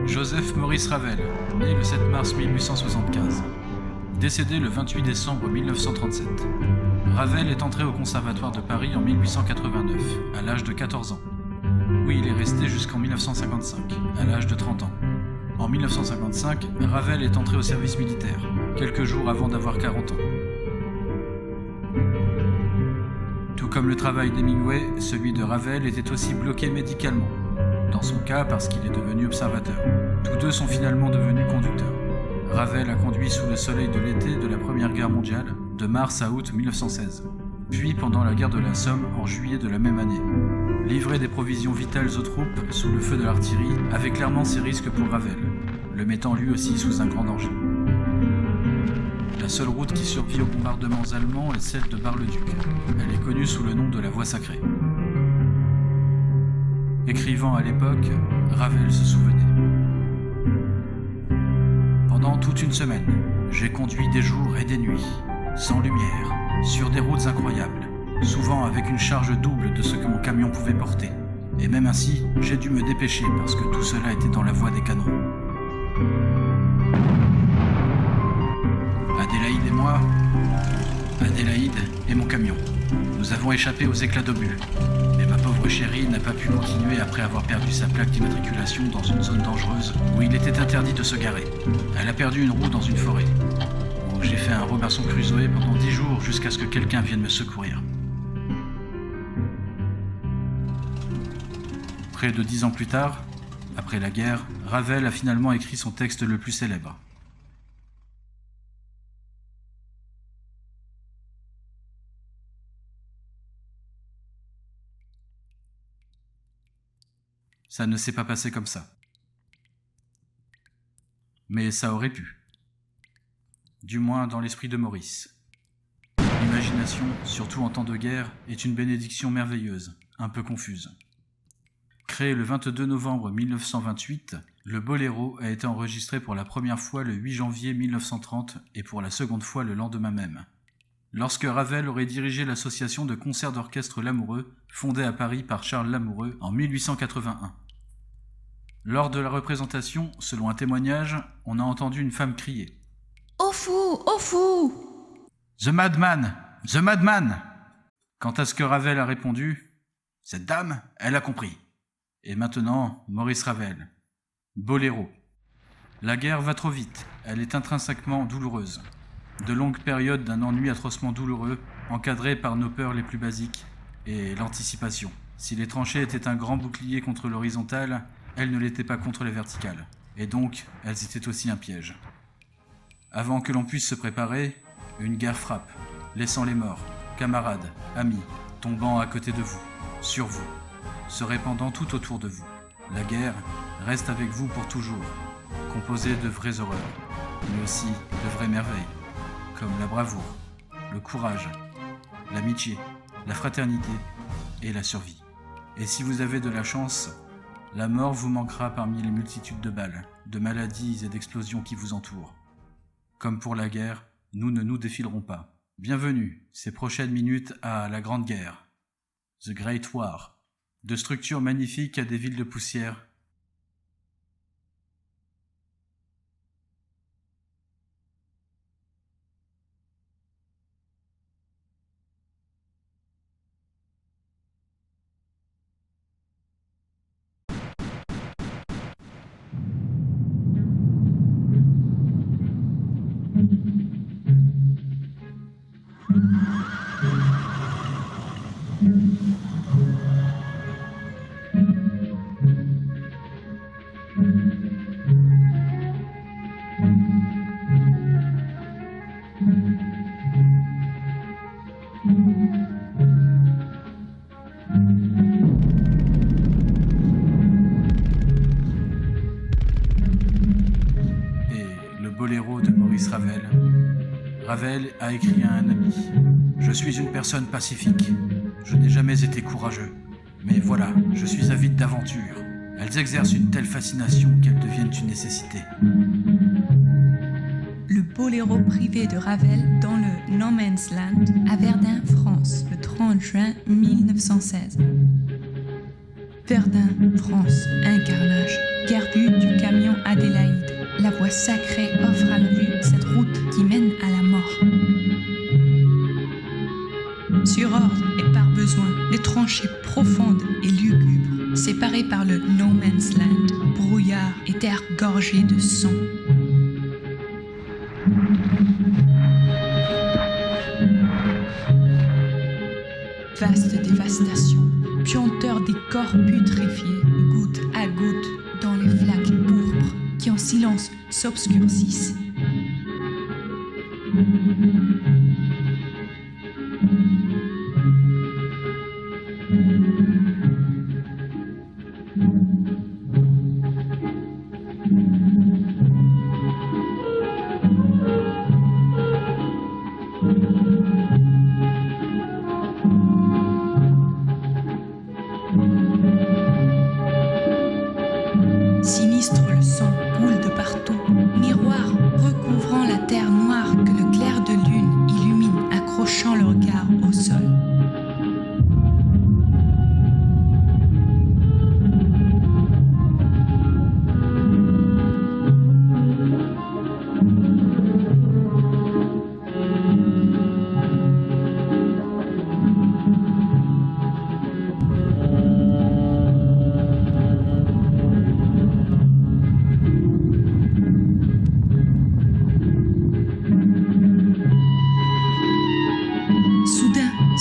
Joseph Maurice Ravel, né le 7 mars 1875. Décédé le 28 décembre 1937. Ravel est entré au Conservatoire de Paris en 1889, à l'âge de 14 ans. Où il est resté jusqu'en 1955, à l'âge de 30 ans. En 1955, Ravel est entré au service militaire, quelques jours avant d'avoir 40 ans. Tout comme le travail d'Hemingway, celui de Ravel était aussi bloqué médicalement. Dans son cas, parce qu'il est devenu observateur. Tous deux sont finalement devenus conducteurs. Ravel a conduit sous le soleil de l'été de la Première Guerre mondiale, de mars à août 1916. Puis pendant la guerre de la Somme, en juillet de la même année. Livrer des provisions vitales aux troupes, sous le feu de l'artillerie, avait clairement ses risques pour Ravel, le mettant lui aussi sous un grand danger. La seule route qui survit aux bombardements allemands est celle de Bar-le-Duc. Elle est connue sous le nom de la Voie sacrée. Écrivant à l'époque, Ravel se souvenait. Pendant toute une semaine, j'ai conduit des jours et des nuits, sans lumière, sur des routes incroyables, souvent avec une charge double de ce que mon camion pouvait porter. Et même ainsi, j'ai dû me dépêcher parce que tout cela était dans la voie des canons. Adélaïde et moi, Adélaïde et mon camion, nous avons échappé aux éclats d'obus. Mais ma pauvre chérie n'a pas pu continuer après avoir perdu sa plaque d'immatriculation dans une zone dangereuse où il était interdit de se garer. Elle a perdu une roue dans une forêt, où j'ai fait un Robinson Crusoe pendant 10 jours jusqu'à ce que quelqu'un vienne me secourir. Près de 10 ans plus tard, après la guerre, Ravel a finalement écrit son texte le plus célèbre. Ça ne s'est pas passé comme ça. Mais ça aurait pu. Du moins dans l'esprit de Maurice. L'imagination, surtout en temps de guerre, est une bénédiction merveilleuse, un peu confuse. Créé le 22 novembre 1928, le boléro a été enregistré pour la première fois le 8 janvier 1930 et pour la seconde fois le lendemain même. Lorsque Ravel aurait dirigé l'association de concerts d'orchestre Lamoureux, fondée à Paris par Charles Lamoureux en 1881. Lors de la représentation, selon un témoignage, on a entendu une femme crier « Au fou! Au fou !»« The madman! The madman !» Quant à ce que Ravel a répondu, « Cette dame, elle a compris. » Et maintenant, Maurice Ravel. Boléro. La guerre va trop vite, elle est intrinsèquement douloureuse. De longues périodes d'un ennui atrocement douloureux, encadrées par nos peurs les plus basiques, et l'anticipation. Si les tranchées étaient un grand bouclier contre l'horizontale, elles ne l'étaient pas contre les verticales, et donc elles étaient aussi un piège. Avant que l'on puisse se préparer, une guerre frappe, laissant les morts, camarades, amis, tombant à côté de vous, sur vous, se répandant tout autour de vous. La guerre reste avec vous pour toujours, composée de vraies horreurs, mais aussi de vraies merveilles, comme la bravoure, le courage, l'amitié, la fraternité et la survie. Et si vous avez de la chance, la mort vous manquera parmi les multitudes de balles, de maladies et d'explosions qui vous entourent. Comme pour la guerre, nous ne nous défilerons pas. Bienvenue, ces prochaines minutes à la Grande Guerre, The Great War, de structures magnifiques à des villes de poussière. Boléro de Maurice Ravel. Ravel a écrit à un ami « Je suis une personne pacifique. Je n'ai jamais été courageux. Mais voilà, je suis avide d'aventures. Elles exercent une telle fascination qu'elles deviennent une nécessité. » Le boléro privé de Ravel dans le No Man's Land à Verdun, France, le 30 juin 1916. Verdun, France, un carnage Guère-vue du camion Adélaïde, la voix sacrée offre à la vue cette route qui mène à la mort. Sur ordre et par besoin, des tranchées profondes et lugubres, séparées par le No Man's Land, brouillard et terre gorgée de sang. Vaste dévastation, puanteur des corps putréfiés, goutte à goutte dans les flaques pourpres qui en silence s'obscurcissent. Sinistre, le sang coule de partout, miroir recouvrant la terre noire que le clair de lune illumine, accrochant le regard au sol.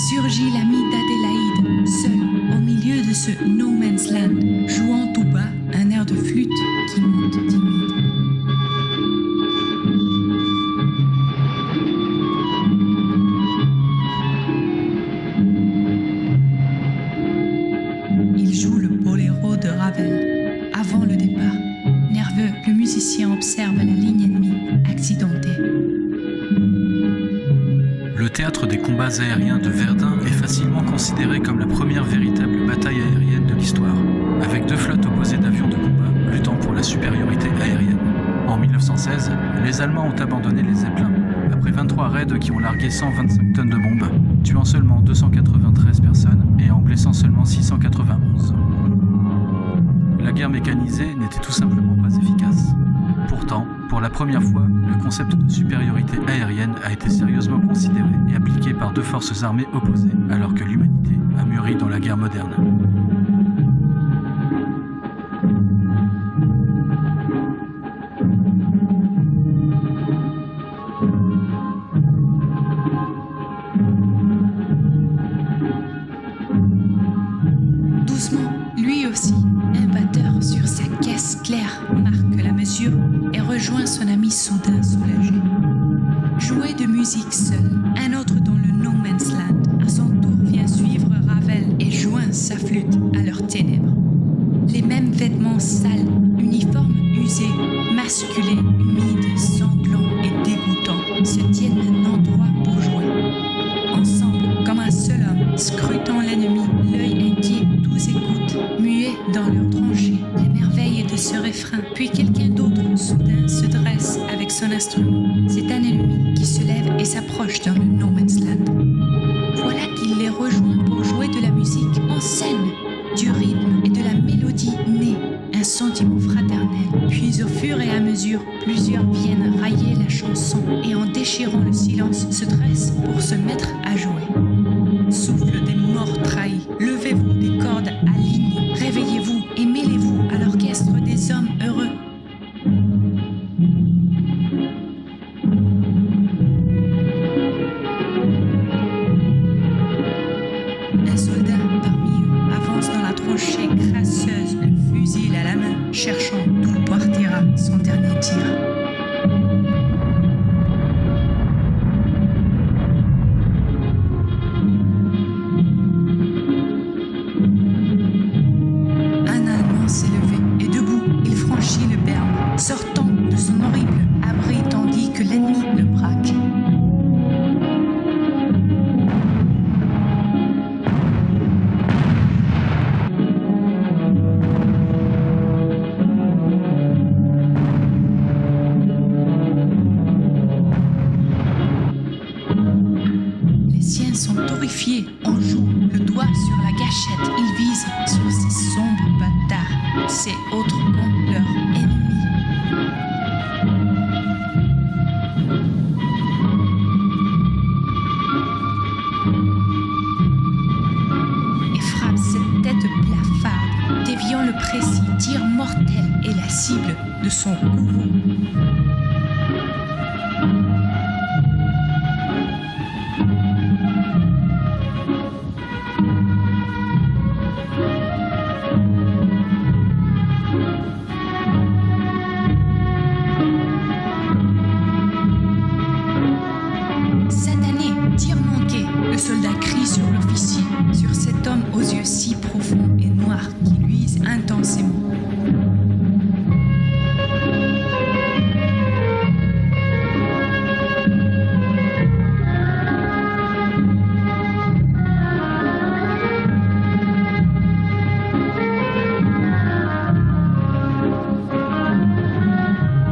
Surgit l'ami d'Adélaïde, seul au milieu de ce No Man's Land, jouant tout bas un air de flûte qui monte timide. Il joue le boléro de Ravel. Avant le départ, nerveux, le musicien observe la ligne ennemie, accidentée. Le théâtre des combats aériens de Verdun est facilement considéré comme la première véritable bataille aérienne de l'histoire, avec deux flottes opposées d'avions de combat luttant pour la supériorité aérienne. En 1916, les Allemands ont abandonné les Zeppelins, après 23 raids qui ont largué 125 tonnes de bombes, tuant seulement 293 personnes et en blessant seulement 691. La guerre mécanisée n'était tout simplement pas efficace. Pourtant, pour la première fois, le concept de supériorité aérienne a été sérieusement considéré et appliqué par deux forces armées opposées, alors que l'humanité a mûri dans la guerre moderne. Doucement, lui aussi, un batteur sur sa caisse claire marque la mesure et rejoint son ami soudain soulagé. Jouer de musique seul, un autre dans le No Man's Land, à son tour vient suivre Ravel et joint sa flûte à leurs ténèbres. Les mêmes vêtements sales, uniformes usés, masculés, humides, sanglants et dégoûtants, se tiennent un endroit pour jouer. Ensemble, comme un seul homme, scrutant l'ennemi, l'œil inquiet, tous écoutent, muets dans leurs tranchées, la merveille de ce refrain. Puis quelqu'un d'autre, soudain, se dresse avec son instrument. C'est un ennemi qui se lève et s'approche dans le No Man's Land. Voilà qu'il les rejoint pour jouer de la musique en scène, du rythme et de la mélodie née, un sentiment fraternel. Puis au fur et à mesure, plusieurs viennent railler la chanson et en déchirant le silence se dressent pour se mettre à jouer. Souffle des morts trahis, levez-vous des cordes alignées, réveillez-vous et mêlez-vous à l'orchestre des hommes heureux. Un soldat parmi eux avance dans la tranchée crasseuse, le fusil à la main, cherchant d'où partira son dernier tir. Un Allemand s'est levé et debout, il franchit le Berne, sortant de son horrible abri tandis que l'ennemi le braque. précis tir mortel est la cible de son courroux. Satané, tir manqué, le soldat crie sur l'officier, sur cet homme aux yeux si profonds et noirs qui luisent intensément.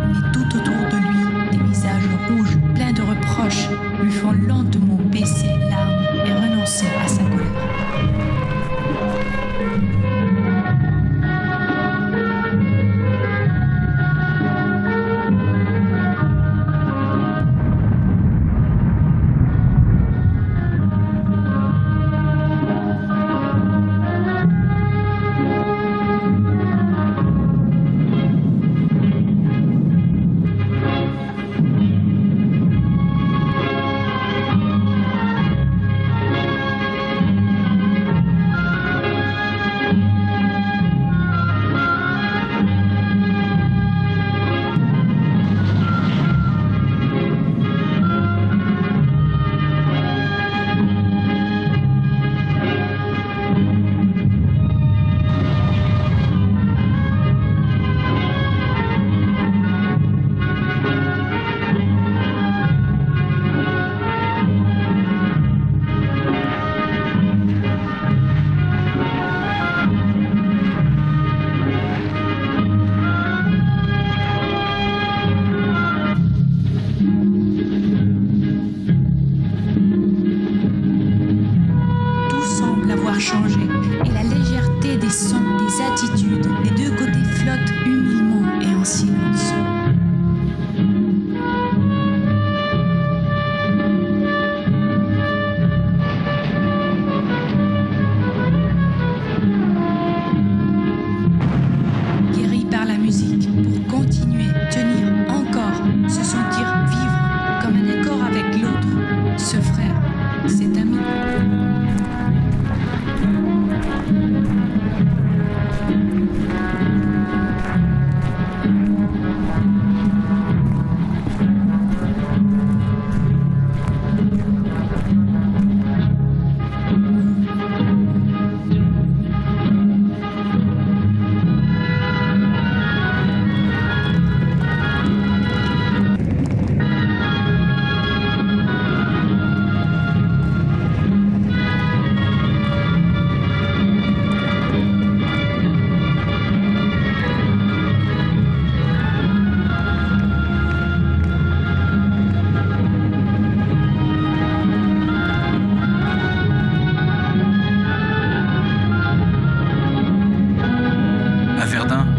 Mais tout autour de lui, des visages rouges, pleins de reproches, lui font lentement baisser l'arme et renoncer à sa colère. Changé et la légèreté des sons, des attitudes, les deux côtés flottent humainement et en silence. Guéri par la musique, pour continuer, tenir encore, se sentir vivre comme un accord avec l'autre, ce frère, cet ami.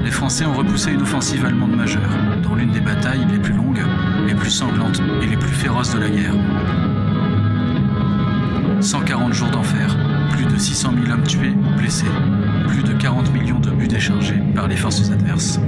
Les Français ont repoussé une offensive allemande majeure, dans l'une des batailles les plus longues, les plus sanglantes et les plus féroces de la guerre. 140 jours d'enfer, plus de 600 000 hommes tués ou blessés, plus de 40 millions de buts déchargés par les forces adverses.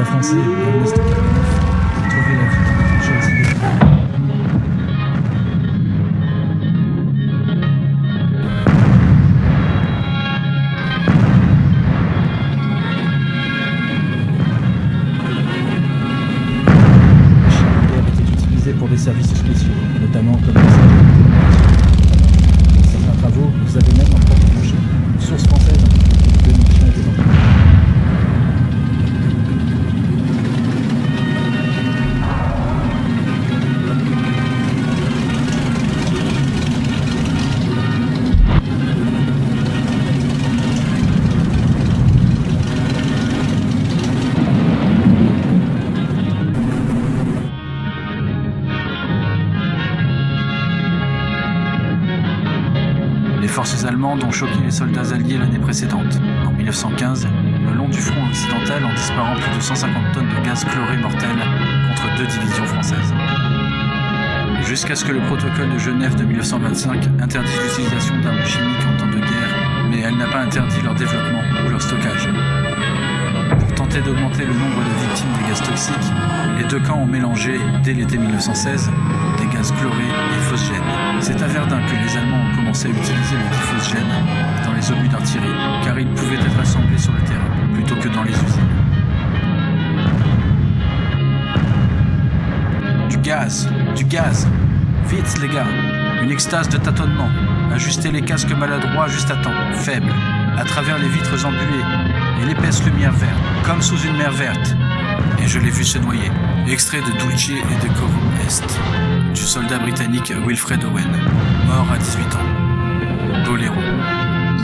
soldat français Ernest Kamenev a trouvé la vie dans les tranchées occidentales. Pour des services spéciaux, notamment comme certains travaux, vous avez même leur propre plancher, une source française où deux munitions étaient employées. Les forces allemandes ont choqué les soldats alliés l'année précédente. En 1915, le long du front occidental en disparant plus de 150 tonnes de gaz chloré mortel contre 2 divisions françaises. Jusqu'à ce que le protocole de Genève de 1925 interdise l'utilisation d'armes chimiques en temps de guerre, mais elle n'a pas interdit leur développement ou leur stockage. Pour tenter d'augmenter le nombre de victimes des gaz toxiques, les deux camps ont mélangé, dès l'été 1916, des gaz chlorés et phosgène. C'est à Verdun que les Allemands ont commencé à utiliser le phosgène dans les obus d'artillerie, car il pouvait être assemblé sur le terrain, plutôt que dans les usines. Du gaz, vite les gars, une extase de tâtonnement, ajustez les casques maladroits juste à temps, faibles, à travers les vitres embuées et l'épaisse lumière verte, comme sous une mer verte. Et je l'ai vu se noyer. Extrait de Dulce et de Corum Est, du soldat britannique Wilfred Owen, mort à 18 ans. Boléro.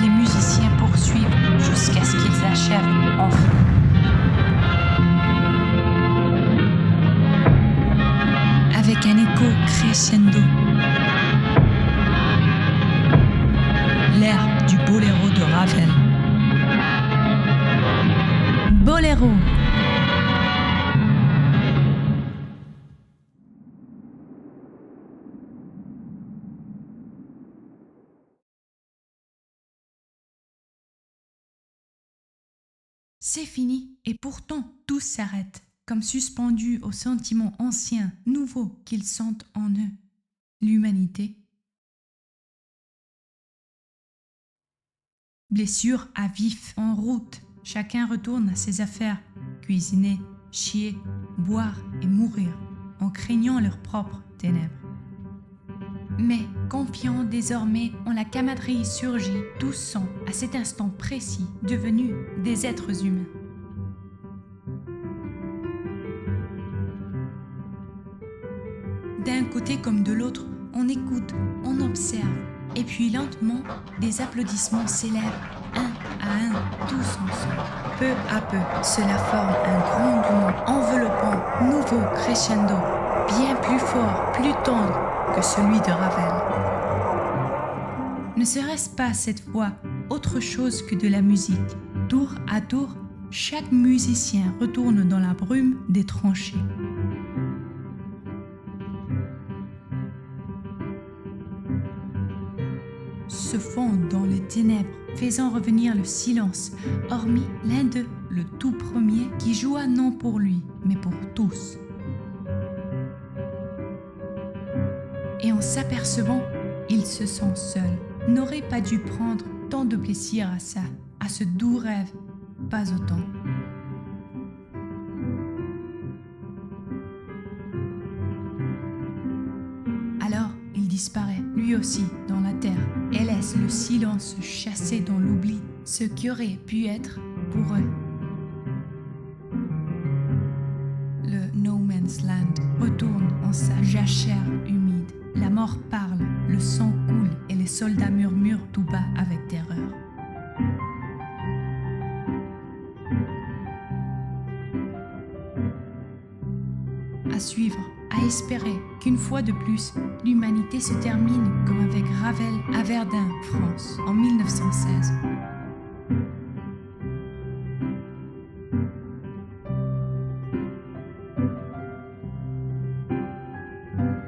Les musiciens poursuivent jusqu'à ce qu'ils achèvent enfin. Avec un écho crescendo. L'air du boléro de Ravel. Boléro. C'est fini, et pourtant tout s'arrête, comme suspendu aux sentiments anciens, nouveaux qu'ils sentent en eux. L'humanité. Blessure à vif, en route, chacun retourne à ses affaires, cuisiner, chier, boire et mourir, en craignant leurs propres ténèbres. Mais, confiants désormais en la camaraderie surgit, tous sont, à cet instant précis, devenus des êtres humains. D'un côté comme de l'autre, on écoute, on observe, et puis lentement, des applaudissements s'élèvent, un à un, tous ensemble. Peu à peu, cela forme un grondement enveloppant, nouveau crescendo, bien plus fort, plus tendre que celui de Ravel. Ne serait-ce pas cette fois autre chose que de la musique? Tour à tour, chaque musicien retourne dans la brume des tranchées. Se fond dans les ténèbres, faisant revenir le silence, hormis l'un d'eux, le tout premier, qui joua non pour lui, mais pour tous. Et en s'apercevant, il se sent seul, n'aurait pas dû prendre tant de plaisir à ça, à ce doux rêve, pas autant. Alors, il disparaît, lui aussi, dans la terre, et laisse le silence chasser dans l'oubli ce qui aurait pu être pour eux. Le No Man's Land retourne en sa jachère humide. La mort parle, le sang coule et les soldats murmurent tout bas avec terreur. À suivre, à espérer qu'une fois de plus, l'humanité se termine comme avec Ravel à Verdun, France, en 1916.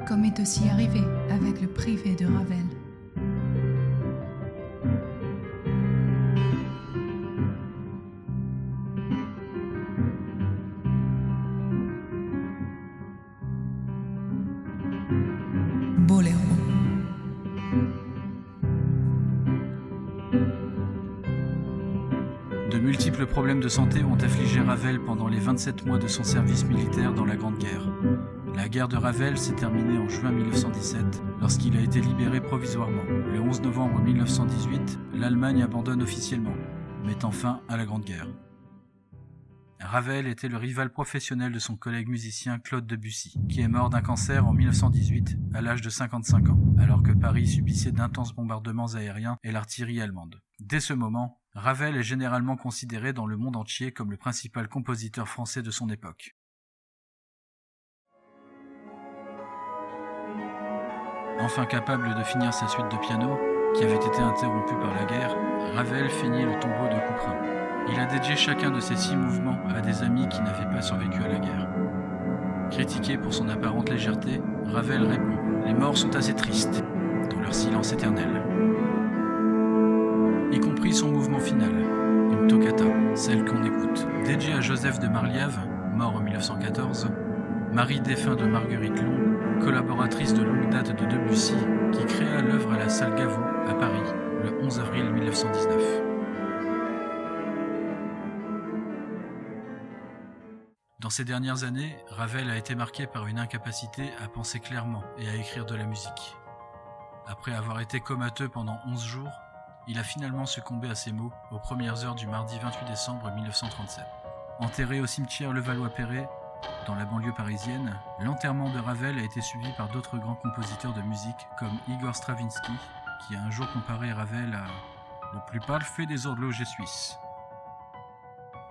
Comme est aussi arrivé avec le privé de Ravel. multiples problèmes de santé ont affligé Ravel pendant les 27 mois de son service militaire dans la Grande Guerre. La guerre de Ravel s'est terminée en juin 1917 lorsqu'il a été libéré provisoirement. Le 11 novembre 1918, l'Allemagne abandonne officiellement, mettant fin à la Grande Guerre. Ravel était le rival professionnel de son collègue musicien Claude Debussy, qui est mort d'un cancer en 1918 à l'âge de 55 ans, alors que Paris subissait d'intenses bombardements aériens et l'artillerie allemande. Dès ce moment, Ravel est généralement considéré dans le monde entier comme le principal compositeur français de son époque. Enfin capable de finir sa suite de piano, qui avait été interrompue par la guerre, Ravel feignit le tombeau de Couperin. Il a dédié chacun de ses 6 mouvements à des amis qui n'avaient pas survécu à la guerre. Critiqué pour son apparente légèreté, Ravel répond « Les morts sont assez tristes, dans leur silence éternel ». Y compris son mouvement final, une toccata, celle qu'on écoute. Dédiée à Joseph de Marliave, mort en 1914, mari défunt de Marguerite Long, collaboratrice de longue date de Debussy, qui créa l'œuvre à la salle Gaveau, à Paris, le 11 avril 1919. Dans ces dernières années, Ravel a été marqué par une incapacité à penser clairement et à écrire de la musique. Après avoir été comateux pendant 11 jours, il a finalement succombé à ses maux aux premières heures du mardi 28 décembre 1937. Enterré au cimetière Levallois-Perret, dans la banlieue parisienne, l'enterrement de Ravel a été suivi par d'autres grands compositeurs de musique comme Igor Stravinsky, qui a un jour comparé Ravel à « le plus parfait des horlogers suisses ».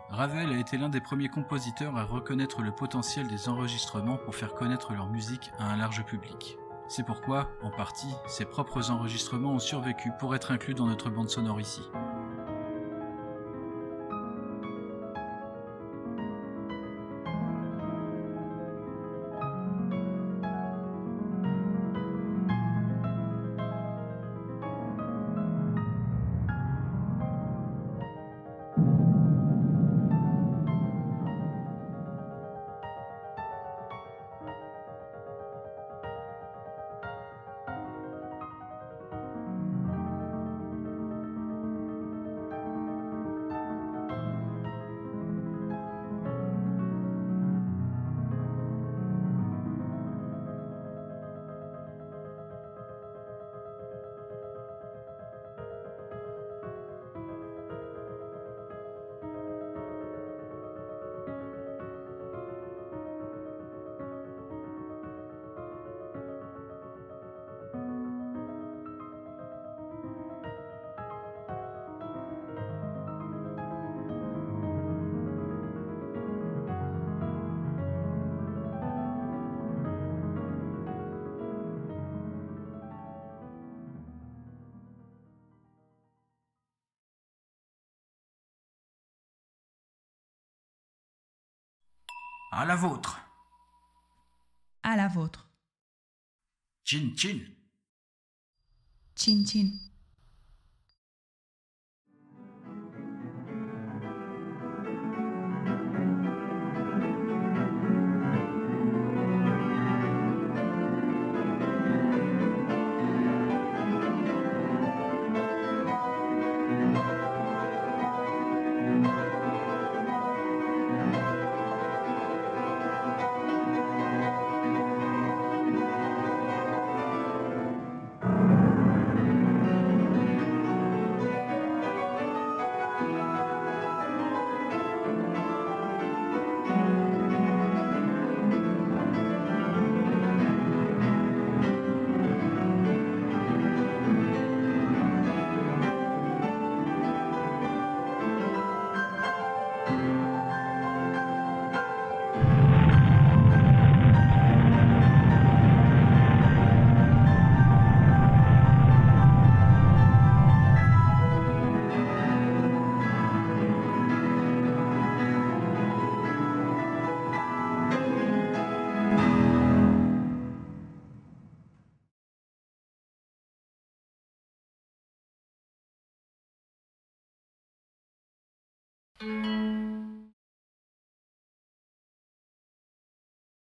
Ravel a été l'un des premiers compositeurs à reconnaître le potentiel des enregistrements pour faire connaître leur musique à un large public. C'est pourquoi, en partie, ses propres enregistrements ont survécu pour être inclus dans notre bande sonore ici. À la vôtre. À la vôtre. Chin chin. Chin chin.